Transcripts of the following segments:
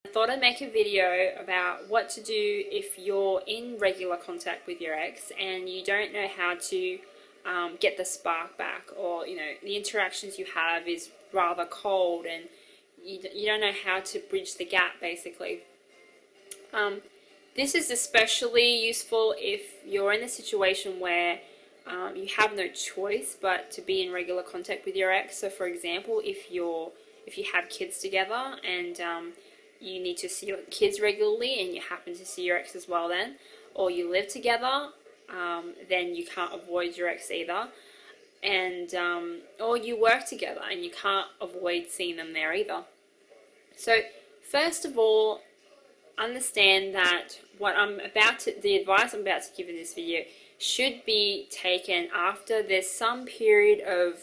I thought I'd make a video about what to do if you're in regular contact with your ex and you don't know how to get the spark back, or the interactions you have is rather cold and you don't know how to bridge the gap basically. This is especially useful if you're in a situation where you have no choice but to be in regular contact with your ex. So for example, if you have kids together and you need to see your kids regularly and you happen to see your ex as well then, or you live together, then you can't avoid your ex either, and or you work together and you can't avoid seeing them there either. So first of all, understand that the advice I'm about to give in this video should be taken after there's some period of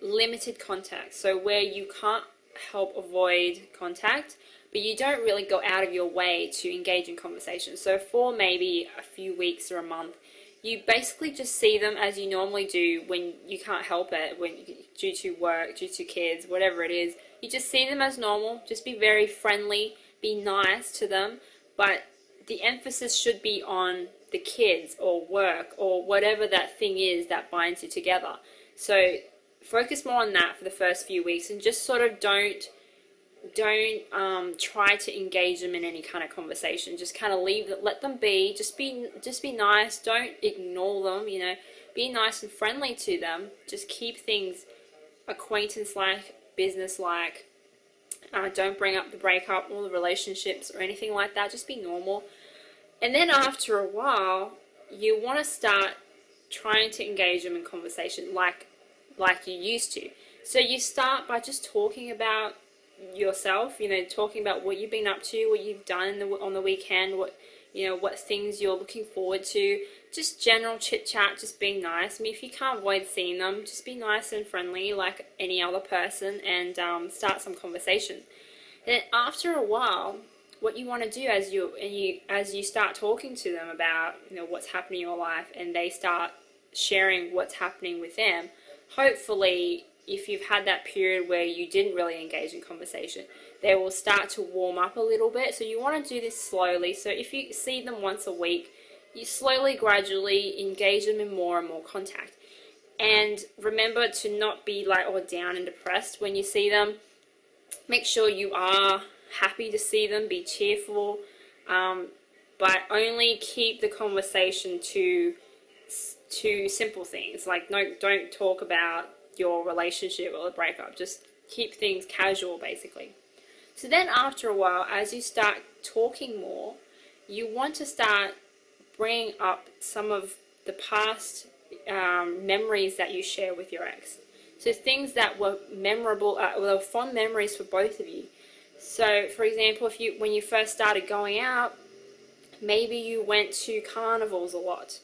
limited contact, so where you can't help avoid contact, but you don't really go out of your way to engage in conversation. So for maybe a few weeks or a month, you basically just see them as you normally do when you can't help it, due to work, due to kids, whatever it is. You just see them as normal, just be very friendly, be nice to them, but the emphasis should be on the kids or work or whatever that thing is that binds you together. So focus more on that for the first few weeks, and just sort of don't try to engage them in any kind of conversation. Just kind of let them be. Just be nice. Don't ignore them. Be nice and friendly to them. Just keep things acquaintance-like, business-like. Don't bring up the breakup or the relationships or anything like that. Just be normal. And then after a while, you want to start trying to engage them in conversation like you used to. So you start by just talking about yourself, talking about what you've been up to, what you've done on the weekend, what things you're looking forward to, just general chit chat, just being nice. I mean, if you can't avoid seeing them, just be nice and friendly like any other person, and start some conversation. Then after a while, what you want to do as you start talking to them about what's happening in your life, and they start sharing what's happening with them, hopefully, if you've had that period where you didn't really engage in conversation, they will start to warm up a little bit. So you want to do this slowly. So if you see them once a week, you slowly, gradually engage them in more and more contact. And remember to not be all down and depressed when you see them. Make sure you are happy to see them, be cheerful, but only keep the conversation to simple things. Don't talk about your relationship or the breakup. Just keep things casual basically. So then after a while, as you start talking more, you want to start bringing up some of the past memories that you share with your ex. So things that were memorable, were fond memories for both of you. So for example, when you first started going out, maybe you went to carnivals a lot,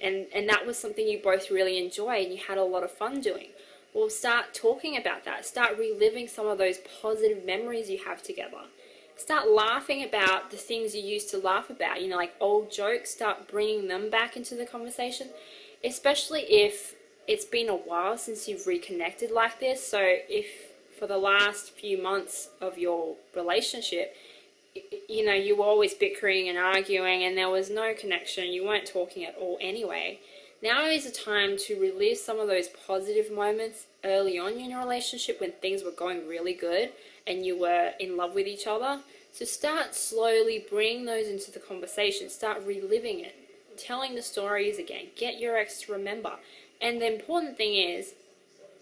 and that was something you both really enjoyed and you had a lot of fun doing. Well, start talking about that. Start reliving some of those positive memories you have together. Start laughing about the things you used to laugh about, like old jokes. Start bringing them back into the conversation, especially if it's been a while since you've reconnected like this. So if for the last few months of your relationship, you were always bickering and arguing and there was no connection, you weren't talking at all anyway, now is the time to relive some of those positive moments early on in your relationship when things were going really good and you were in love with each other. So start slowly bringing those into the conversation. Start reliving it, telling the stories again. Get your ex to remember. And the important thing is,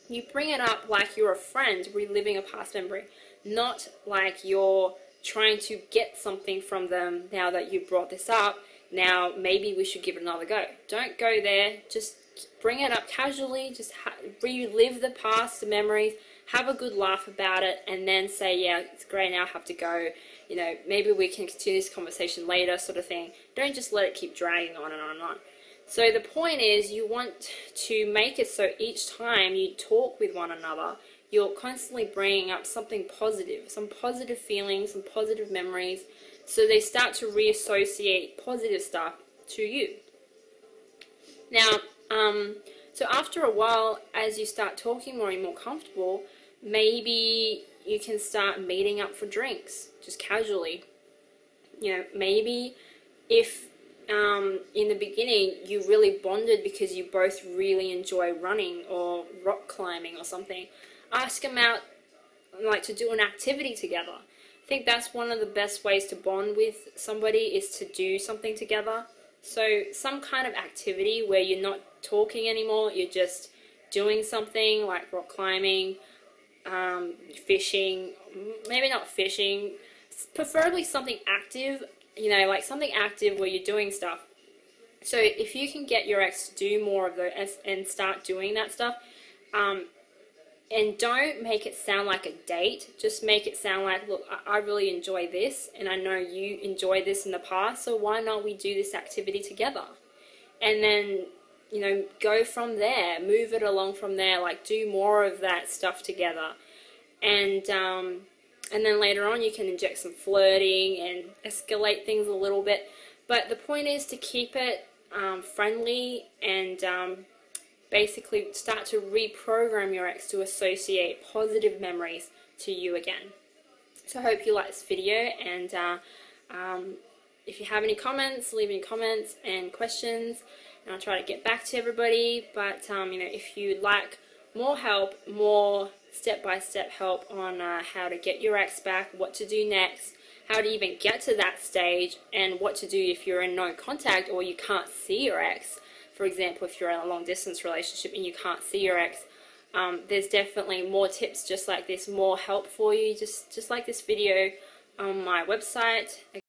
you bring it up like you're a friend reliving a past memory, not like you're trying to get something from them now that you brought this up. Now maybe we should give it another go. Don't go there. Just bring it up casually. Just relive the past, the memories. Have a good laugh about it, and then say, yeah, it's great, now I have to go. Maybe we can continue this conversation later, sort of thing. Don't just let it keep dragging on and on and on. So the point is, you want to make it so each time you talk with one another, you're constantly bringing up something positive, some positive feelings, some positive memories, so they start to reassociate positive stuff to you. Now, so after a while, as you start talking more and more comfortable, maybe you can start meeting up for drinks, just casually. You know, maybe if in the beginning you really bonded because you both really enjoy running or rock climbing or something, ask them out like to do an activity together. I think that's one of the best ways to bond with somebody, is to do something together. So some kind of activity where you're not talking anymore, you're just doing something like rock climbing, fishing, maybe not fishing, preferably something active, you know, like something active where you're doing stuff. So if you can get your ex to do more of those and start doing that stuff, and don't make it sound like a date, just make it sound like, look, I really enjoy this, and I know you enjoyed this in the past, so why not we do this activity together? And then, you know, go from there, move it along from there, like do more of that stuff together. And then later on you can inject some flirting and escalate things a little bit. But the point is to keep it friendly and basically start to reprogram your ex to associate positive memories to you again. So I hope you like this video, and if you have any comments, leave any comments and questions, and I'll try to get back to everybody. But you know, if you'd like more help, more step-by-step help on how to get your ex back, what to do next, how to even get to that stage, and what to do if you're in no contact or you can't see your ex. For example, if you're in a long-distance relationship and you can't see your ex, there's definitely more tips just like this, more help for you, just like this video on my website.